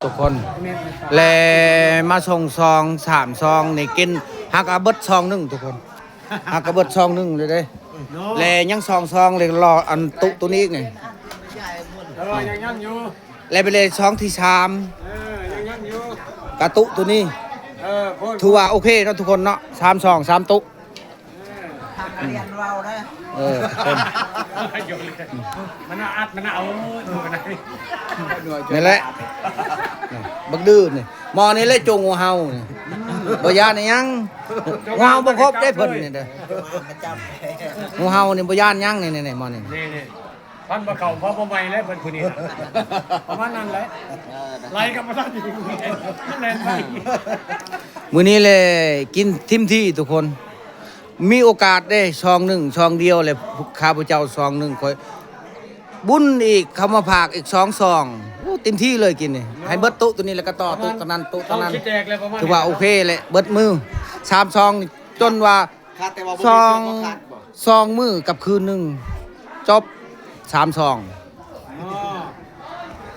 ทุกคนแลมาส่งซอง3 ซองนี่กินฮักอาเบิดซองหนึงทุกคนฮักอาเบิดซองหนึงเลยเด้แลยังซองเลยรออันตุตัวนี้อีกนี่ยังอยู่แลไปเลยซองที่3ยังอยู่กระตุตัวนี้ถือว่าโอเคเนาะทุกคนเนาะ3 ซอง 3 ตุเรียนเราได้ คน มันอัดมันเอาดูกันได้นี่แหละบักดื้อนี่หมอนี่เลยจงงูเห่านี่บ่ยานยังงูเห่าบ่ครบได้เพิ่นนี่เด้องูเห่านี่บ่ยานยังนี่หมอนี่ นี่พันบะเก่าพอบ่ใหม่แล้วเพิ่นคนนี้ประมาณนั้นแหละไล่กับบ่ทันอีกนั่นแหละไป มื้อนี้เลยกินทิมที่ทุกคน มีโอกาสได้ซองหนึ่งซองเดียวเลยข้าพเจ้าซองหนึ่งคอยบุญอีกเขามาผากอีก2 ซองเต็มที่เลยกินนี่ให้เบิดตุตัวนี้แล้วก็ต่อตุตัวนั้นตุตัวนั้น คิดแจกเลยประมาณ ถือว่าโอเคเลยเบิดมือ3 ซองนี่จนว่าซองมือกับคืนหนึ่งจบ3 ซอง